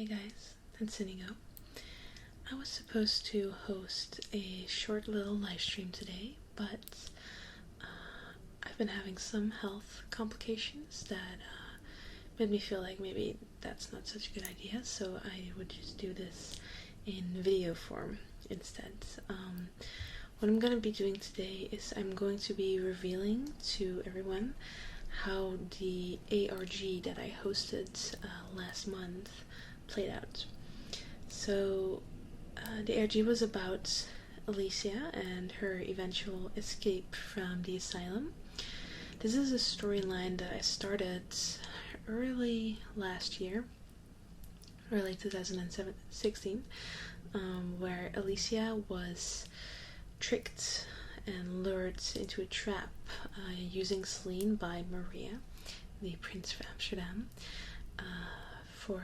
Hey guys, it's Inigo. I was supposed to host a short little live stream today, but I've been having some health complications that made me feel like maybe that's not such a good idea, so I would just do this in video form instead. What I'm going to be doing today is I'm going to be revealing to everyone how the ARG that I hosted last month played out. So the ARG was about Alicia and her eventual escape from the asylum. This is a storyline that I started early last year, early 2016, where Alicia was tricked and lured into a trap using Celine by Maria, the Prince of Amsterdam, for,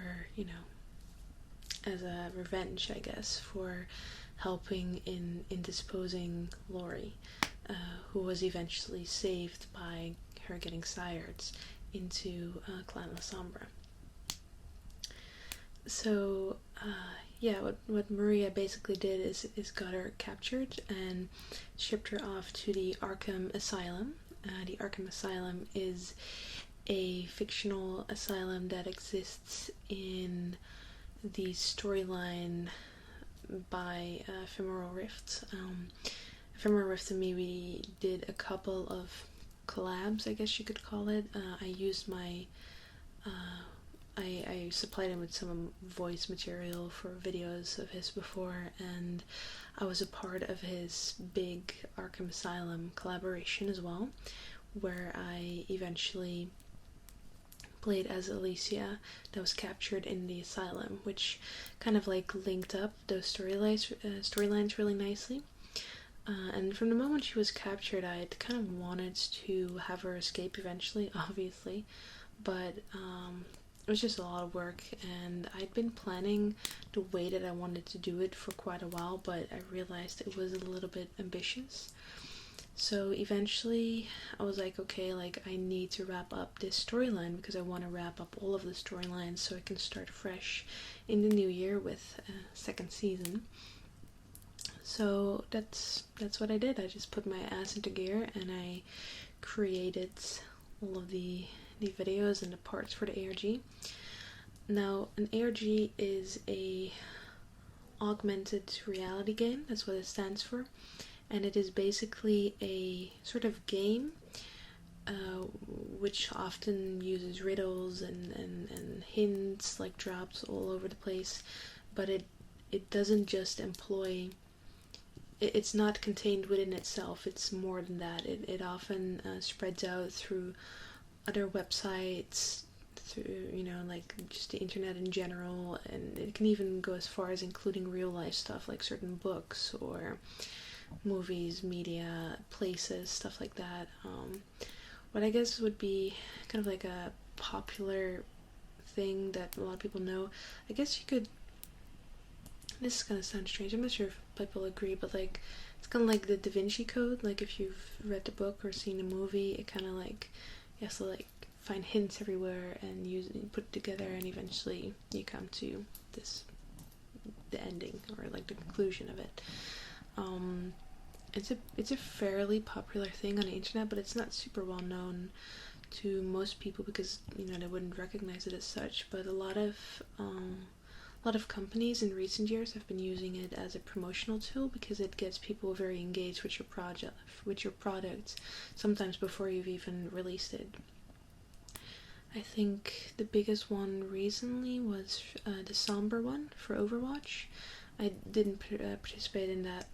as a revenge, I guess, for helping in disposing Laurie, who was eventually saved by her getting sired into Clan La Sombra. So, what Maria basically did is got her captured and shipped her off to the Arkham Asylum. The Arkham Asylum is a fictional asylum that exists in the storyline by Ephemeral Rift. Ephemeral Rift and me, we did a couple of collabs, I guess you could call it. I used my I supplied him with some voice material for videos of his before, and I was a part of his big Arkham Asylum collaboration as well, where I eventually played as Alicia that was captured in the asylum, which kind of like linked up those storylines really nicely. And from the moment she was captured, I kind of wanted to have her escape eventually, obviously, but it was just a lot of work, and I'd been planning the way that I wanted to do it for quite a while, but I realized it was a little bit ambitious. So eventually I was like, okay, I need to wrap up this storyline because I want to wrap up all of the storylines so I can start fresh in the new year with a second season. So that's what I did. I just put my ass into gear and I created all of the videos and the parts for the ARG. Now, an ARG is a augmented reality game. That's what it stands for. And it is basically a sort of game which often uses riddles and hints, like drops all over the place, but it doesn't just employ, it's not contained within itself, it's more than that. It often spreads out through other websites, through, just the internet in general, and it can even go as far as including real life stuff like certain books or movies, media, places, stuff like that. What I guess would be kind of like a popular thing that a lot of people know, I guess you could, this is gonna sound strange, I'm not sure if people agree, but it's kind of like the Da Vinci Code. Like if you've read the book or seen the movie, it kind of you have to find hints everywhere and put it together, and eventually you come to the ending or the conclusion of it. It's a fairly popular thing on the internet, but it's not super well known to most people because they wouldn't recognize it as such. But a lot of companies in recent years have been using it as a promotional tool because it gets people very engaged with your product, sometimes before you've even released it. I think the biggest one recently was the Somber one for Overwatch. I didn't participate in that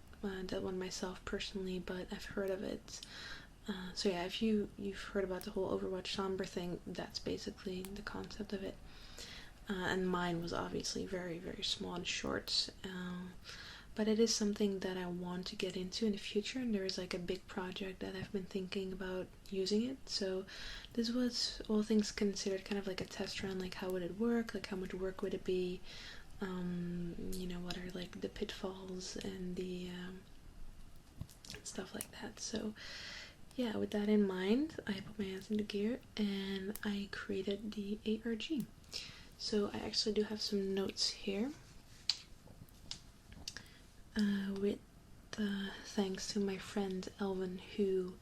one myself personally, but I've heard of it. So yeah, if you've heard about the whole Overwatch Somber thing, that's basically the concept of it. And mine was obviously very, very small and short. But it is something that I want to get into in the future, and there is a big project that I've been thinking about using it. So this was, all things considered, kind of like a test run, how would it work, how much work would it be, what are the pitfalls and the stuff like that. So yeah, with that in mind, I put my hands into gear and I created the ARG. So I actually do have some notes here, with thanks to my friend Elvin, who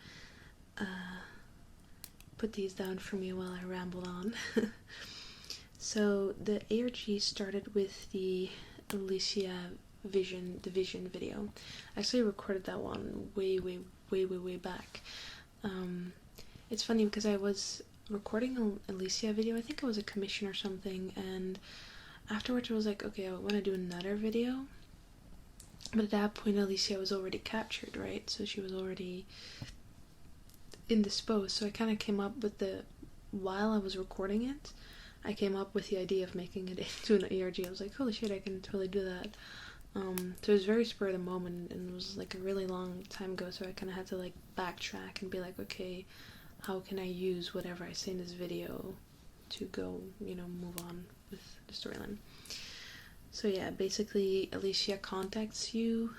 put these down for me while I rambled on. So the ARG started with the Alicia Vision video. I actually recorded that one way back. It's funny because I was recording an Alicia video, I think it was a commission or something, and afterwards I was like, okay, I want to do another video. But at that point Alicia was already captured, right? So she was already indisposed. So I kind of came up with while I was recording it, I came up with the idea of making it into an ARG. I was like, holy shit, I can totally do that. So it was very spur of the moment, and it was like a really long time ago, so I kind of had to like backtrack and be like, okay, how can I use whatever I say in this video to go, move on with the storyline. So yeah, basically Alicia contacts you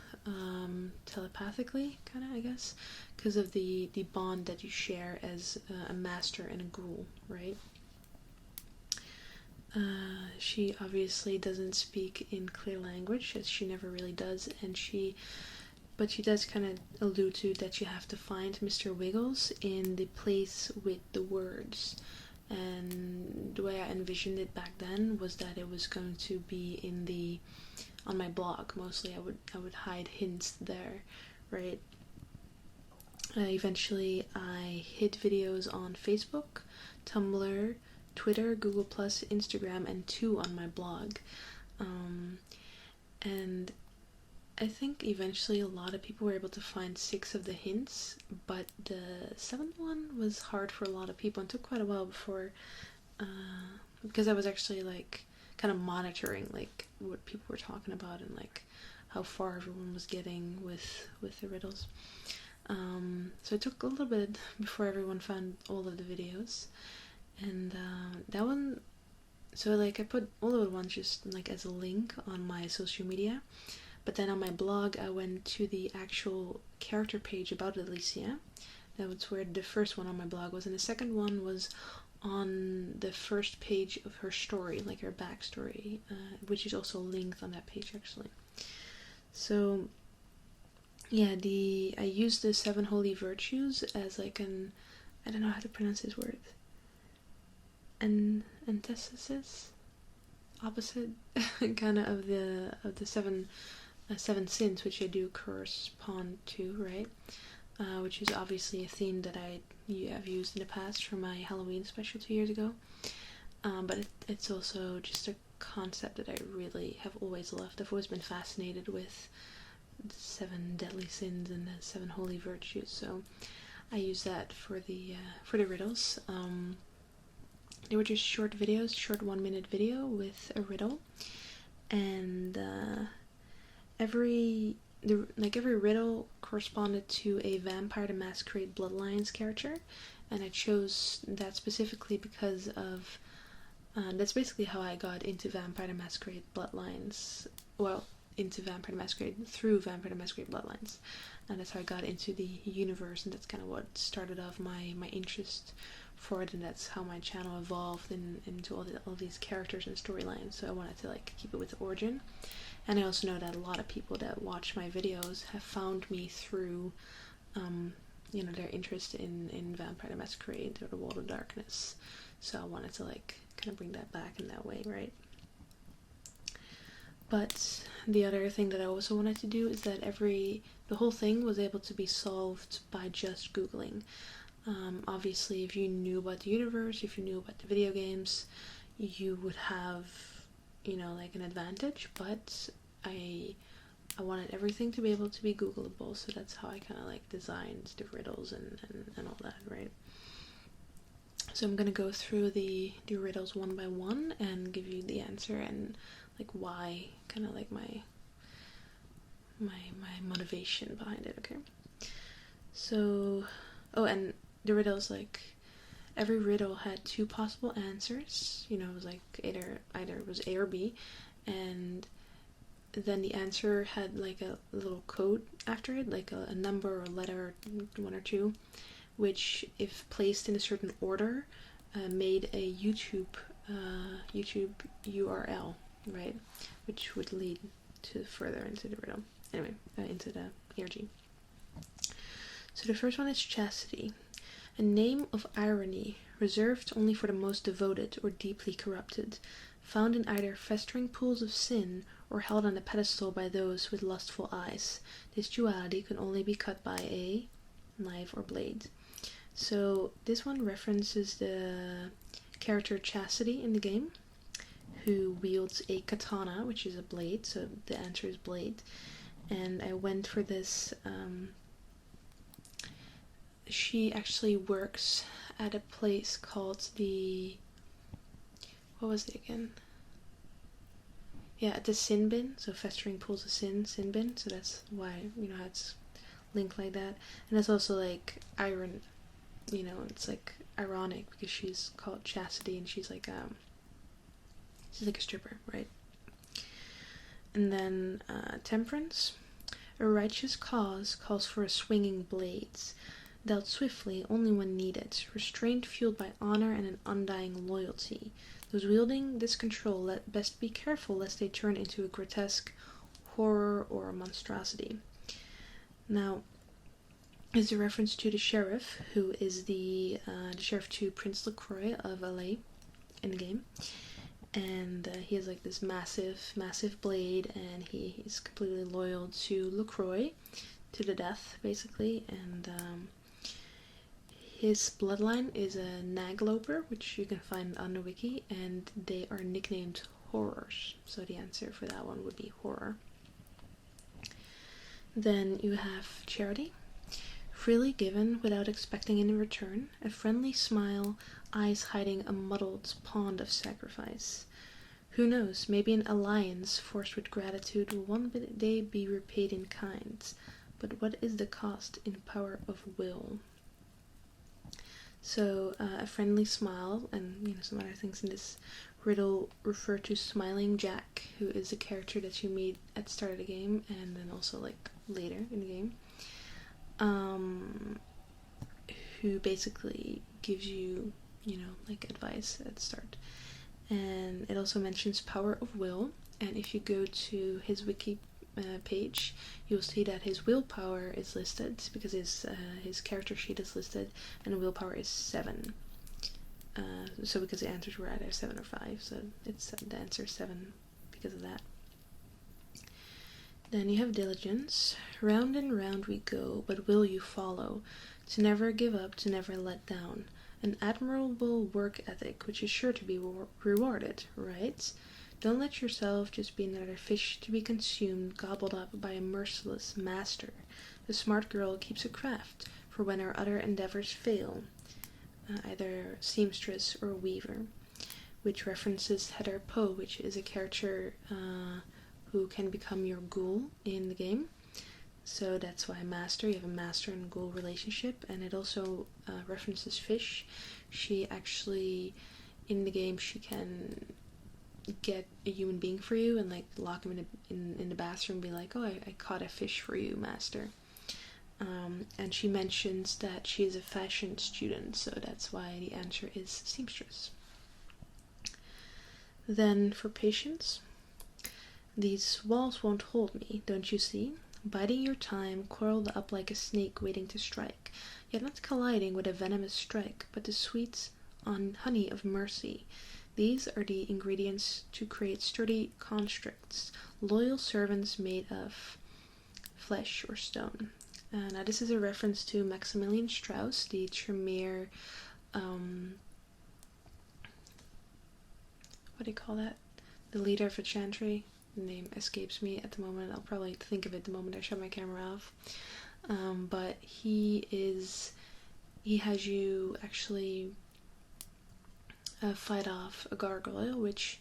telepathically, kind of, I guess, because of the bond that you share as a master and a ghoul, right? She obviously doesn't speak in clear language, as she never really does, but she does kind of allude to that you have to find Mr. Wiggles in the place with the words. And the way I envisioned it back then was that it was going to be on my blog mostly. I would hide hints there, right? Eventually I hid videos on Facebook, Tumblr, Twitter, Google+, Instagram, and 2 on my blog. And I think eventually a lot of people were able to find 6 of the hints, but the 7th one was hard for a lot of people and took quite a while before, because I was actually like kind of monitoring like what people were talking about and like how far everyone was getting with the riddles. So it took a little bit before everyone found all of the videos. And that one, so like I put all of the ones just like as a link on my social media, but then on my blog I went to the actual character page about Alicia. That was where the first one on my blog was, and the second one was on the first page of her story, like her backstory, which is also linked on that page actually. So yeah, I used the 7 holy virtues as like I don't know how to pronounce this word. Antithesis, opposite, kind of the seven sins, which I do correspond to, right? Which is obviously a theme that I've used in the past for my Halloween special 2 years ago. But it's also just a concept that I really have always loved. I've always been fascinated with the 7 deadly sins and the 7 holy virtues. So I use that for the riddles. They were just short videos, short 1-minute video with a riddle, and every riddle corresponded to a Vampire the Masquerade Bloodlines character, and I chose that specifically because of that's basically how I got into Vampire the Masquerade Bloodlines. Well, into Vampire the Masquerade through Vampire the Masquerade Bloodlines, and that's how I got into the universe, and that's kind of what started off my interest for it, and that's how my channel evolved into all these characters and storylines. So I wanted to like keep it with the origin. And I also know that a lot of people that watch my videos have found me through their interest in Vampire the Masquerade or the World of Darkness. So I wanted to like kind of bring that back in that way, right? But the other thing that I also wanted to do is that the whole thing was able to be solved by just Googling. Obviously, if you knew about the universe, if you knew about the video games, you would have, like an advantage, but I wanted everything to be able to be Googleable, so that's how I kind of like designed the riddles and all that, right? So I'm gonna go through the riddles one by one and give you the answer and like why, kind of like my motivation behind it, okay? So, and the riddles, like, every riddle had 2 possible answers. It was like either it was A or B, and then the answer had like a little code after it, like a number or a letter, 1 or 2, which, if placed in a certain order, made a YouTube YouTube URL, right? Which would lead to further into the riddle. Anyway, into the ERG. So the first one is chastity. A name of irony, reserved only for the most devoted or deeply corrupted, found in either festering pools of sin or held on a pedestal by those with lustful eyes. This duality can only be cut by a knife or blade. So this one references the character Chastity in the game, who wields a katana, which is a blade, so the answer is blade. And I went for this, she actually works at a place called what was it again? Yeah, the sin bin, so festering pools of sin bin, so that's why, how it's linked like that. And it's also like it's like ironic because she's called Chastity and she's like a stripper, right? And then temperance. A righteous cause calls for a swinging blades, dealt swiftly only when needed, restraint fueled by honor and an undying loyalty. Those wielding this control best be careful lest they turn into a grotesque horror or a monstrosity. Now, is a reference to the sheriff, who is the sheriff to Prince LaCroix of LA in the game. And he has like this massive blade, and he's completely loyal to LaCroix to the death, basically. And his bloodline is a nagloper, which you can find on the wiki, and they are nicknamed horrors. So the answer for that one would be horror. Then you have charity. Freely given without expecting any return, a friendly smile, eyes hiding a muddled pond of sacrifice. Who knows, maybe an alliance forced with gratitude will one day be repaid in kind, but what is the cost in power of will? So, a friendly smile, and some other things in this riddle refer to Smiling Jack, who is a character that you meet at the start of the game, and then also like later in the game. Who basically gives you, like advice at the start. And it also mentions power of will, and if you go to his wiki page, you'll see that his willpower is listed, because his character sheet is listed, and willpower is 7. So because the answers were either 7 or 5, so it's the answer 7 because of that. Then you have diligence. Round and round we go, but will you follow? To never give up, to never let down. An admirable work ethic, which is sure to be rewarded, right? Don't let yourself just be another fish to be consumed, gobbled up by a merciless master. The smart girl keeps a craft, for when our other endeavors fail, either seamstress or weaver, which references Heather Poe, which is a character who can become your ghoul in the game. So that's why master, you have a master and ghoul relationship, and it also references fish. She actually, in the game, she can get a human being for you and like lock him in the bathroom and be like, oh, I caught a fish for you, master. And she mentions that she is a fashion student, so that's why the answer is seamstress. Then for patience, these walls won't hold me, don't you see? Biding your time, coiled up like a snake waiting to strike, yet not colliding with a venomous strike, but the sweet honey of mercy. These are the ingredients to create sturdy constructs, loyal servants made of flesh or stone. Now this is a reference to Maximilian Strauss, the Tremere, what do you call that? The leader of a chantry. The name escapes me at the moment. I'll probably think of it the moment I shut my camera off. But he has you actually fight off a gargoyle, which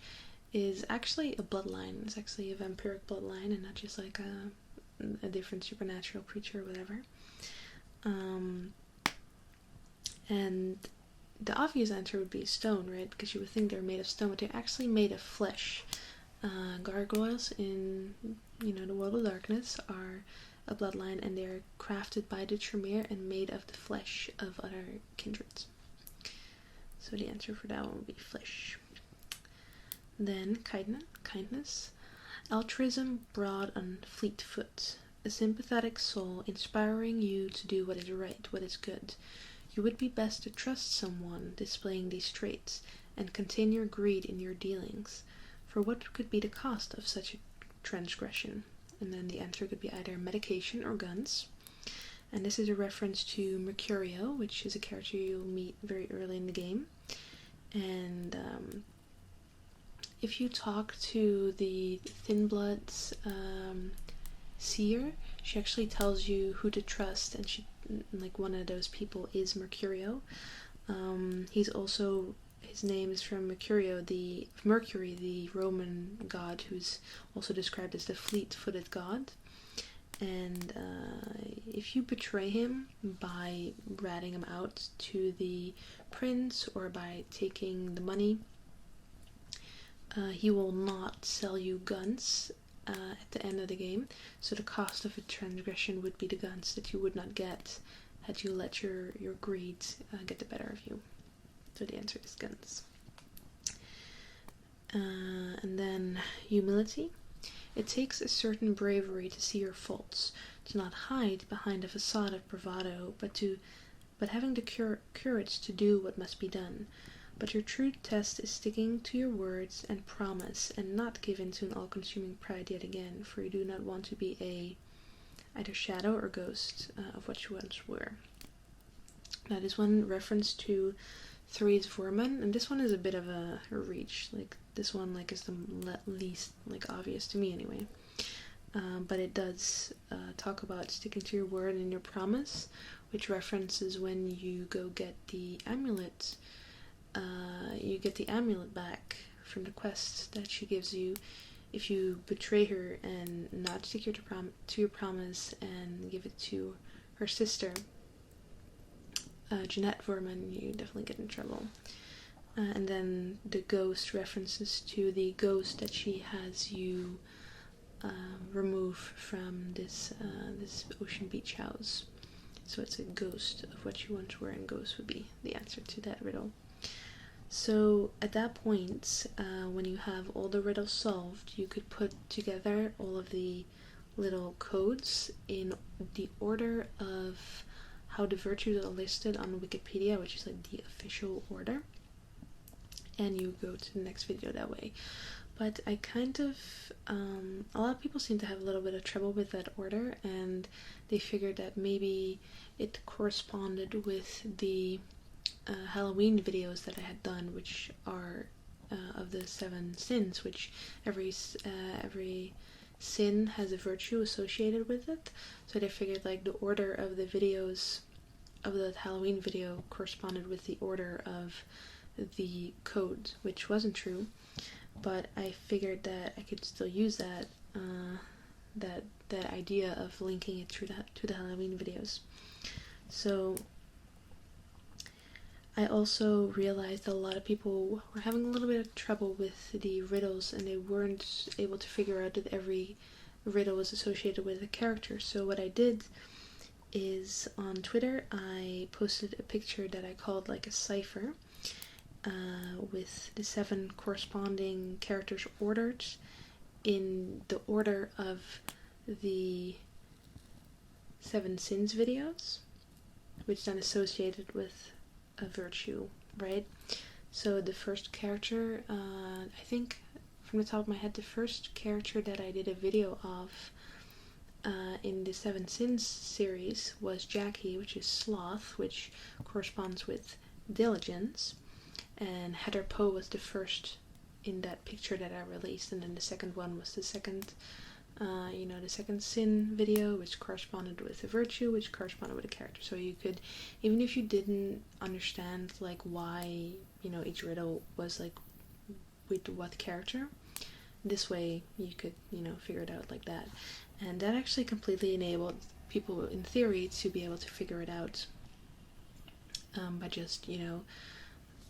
is actually a bloodline. It's actually a vampiric bloodline and not just like a different supernatural creature or whatever. And the obvious answer would be stone, right? Because you would think they're made of stone, but they're actually made of flesh. Gargoyles in, the world of darkness are a bloodline, and they're crafted by the Tremere and made of the flesh of other kindreds. So the answer for that one would be flesh. Then kindness. Altruism broad on fleet foot. A sympathetic soul inspiring you to do what is right, what is good. You would be best to trust someone displaying these traits, and contain your greed in your dealings. For what could be the cost of such a transgression? And then the answer could be either medication or guns. And this is a reference to Mercurio, which is a character you'll meet very early in the game. And if you talk to the Thin Bloods seer, she actually tells you who to trust, and she, like, one of those people is Mercurio. He's also, his name is from Mercurio, Mercury, the Roman god, who's also described as the fleet-footed god. And if you betray him by ratting him out to the prince or by taking the money, he will not sell you guns at the end of the game. So the cost of a transgression would be the guns that you would not get had you let your greed get the better of you. So the answer is guns. And then humility. It takes a certain bravery to see your faults, to not hide behind a facade of bravado, but having the courage to do what must be done. But your true test is sticking to your words and promise, and not give in to an all-consuming pride yet again, for you do not want to be either shadow or ghost of what you once were. Now this one reference to Three's Vorman, and this one is a bit of a reach. Like, this one is the least obvious to me anyway. But it does talk about sticking to your word and your promise, which references when you go get the amulet. You get the amulet back from the quest that she gives you if you betray her and not stick to your promise and give it to her sister. Jeanette Vorman, you definitely get in trouble. And then the ghost references to the ghost that she has you remove from this ocean beach house. So it's a ghost of what you once were, and ghost would be the answer to that riddle. So at that point, when you have all the riddles solved, you could put together all of the little codes in the order of how the virtues are listed on Wikipedia, which is like the official order, and you go to the next video that way. But I kind of, a lot of people seem to have a little bit of trouble with that order, and they figured that maybe it corresponded with the Halloween videos that I had done, which are of the 7 sins, which every sin has a virtue associated with it. So they figured like the order of the videos of the Halloween video corresponded with the order of the code, which wasn't true. But I figured that I could still use that that idea of linking it to the Halloween videos. So I also realized that a lot of people were having a little bit of trouble with the riddles, and they weren't able to figure out that every riddle was associated with a character. So what I did is, on Twitter, I posted a picture that I called like a cipher, with the 7 corresponding characters ordered in the order of the 7 sins videos, which then associated with a virtue, right? So the first character, I think from the top of my head, the first character that I did a video of in the 7 Sins series was Jackie, which is sloth, which corresponds with diligence, and Heather Poe was the first in that picture that I released, and then the second one was the second the second sin video, which corresponded with a virtue, which corresponded with a character. So you could, even if you didn't understand like why each riddle was like with what character, this way you could figure it out like that. And that actually completely enabled people in theory to be able to figure it out by just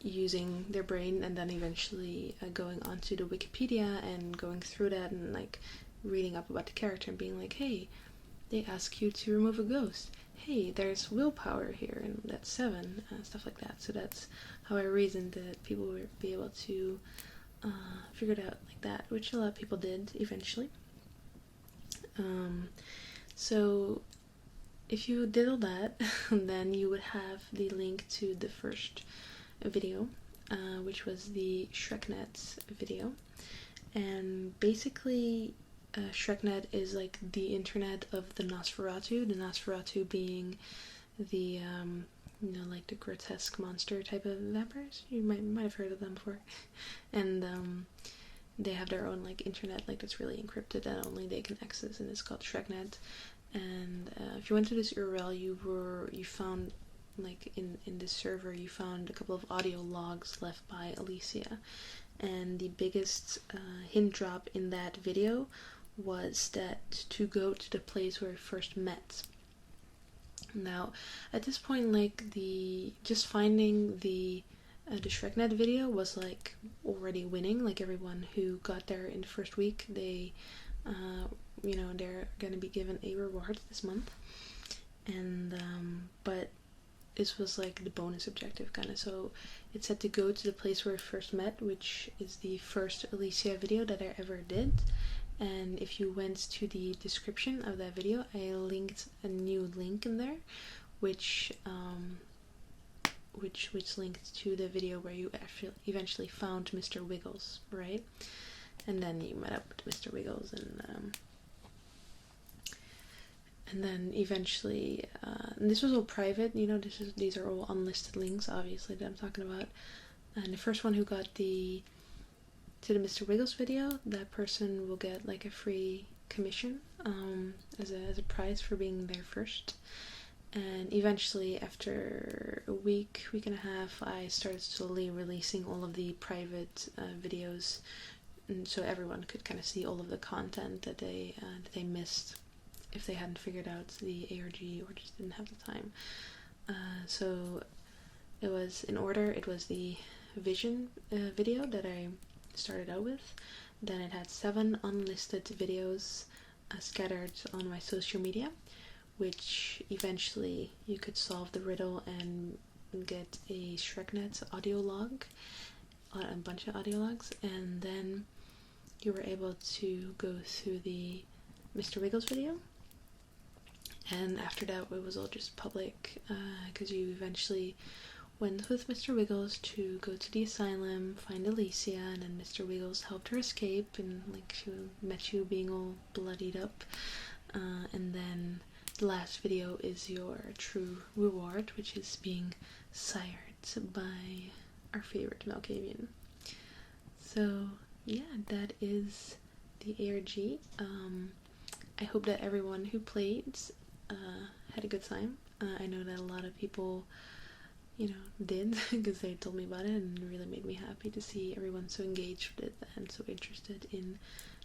using their brain, and then eventually going onto the Wikipedia and going through that and like reading up about the character and being like, hey, they ask you to remove a ghost, hey, there's willpower here, and that's 7, stuff like that. So that's how I reasoned that people would be able to figured out like that, which a lot of people did eventually. So if you did all that, then you would have the link to the first video, which was the ShrekNet video. And basically, ShrekNet is like the internet of the Nosferatu being the, like the grotesque monster type of vampires. You might have heard of them before. And they have their own like internet, like that's really encrypted and only they can access, and it's called ShrekNet. And if you went to this URL, you found, like in this server, you found a couple of audio logs left by Alicia. And the biggest hint drop in that video was that to go to the place where we first met. Now, at this point, like just finding the ShrekNet video was like already winning. Like everyone who got there in the first week, they, they're gonna be given a reward this month. And but this was like the bonus objective kind of. So it said to go to the place where we first met, which is the first Alicia video that I ever did. And if you went to the description of that video, I linked a new link in there, which linked to the video where you actually eventually found Mr. Wiggles, right? And then you met up with Mr. Wiggles, and then eventually, and this was all private, these are all unlisted links, obviously, that I'm talking about. And the first one who got to the Mr. Wiggles video, that person will get like a free commission as a prize for being there first. And eventually, after a week and a half, I started slowly releasing all of the private videos, and so everyone could kind of see all of the content that they missed if they hadn't figured out the ARG or just didn't have the time. So it was in order. It was the Vision video that I started out with. Then it had 7 unlisted videos scattered on my social media, which eventually you could solve the riddle and get a ShrekNet audio log, a bunch of audio logs, and then you were able to go through the Mr. Wiggles video. And after that, it was all just public, because you eventually went with Mr. Wiggles to go to the asylum, find Alicia, and then Mr. Wiggles helped her escape, and like she met you being all bloodied up. And then the last video is your true reward, which is being sired by our favorite Malkavian. So yeah, that is the ARG. I hope that everyone who played had a good time. I know that a lot of people, did, because they told me about it, and it really made me happy to see everyone so engaged with it and so interested in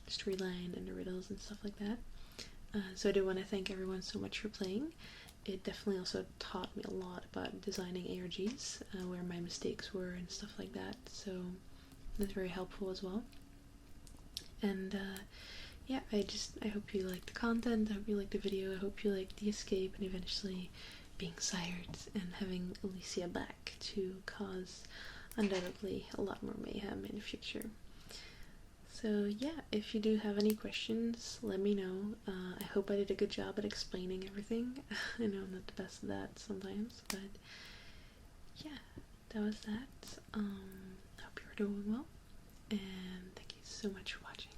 the storyline and the riddles and stuff like that. So I do want to thank everyone so much for playing. It definitely also taught me a lot about designing ARGs, where my mistakes were and stuff like that, so that's very helpful as well. And yeah, I hope you liked the content, I hope you liked the video, I hope you liked the escape and eventually being sired and having Alicia back to cause undoubtedly a lot more mayhem in the future. So yeah, if you do have any questions, let me know. I hope I did a good job at explaining everything. I know I'm not the best at that sometimes, but yeah, that was that. I hope you're doing well, and thank you so much for watching.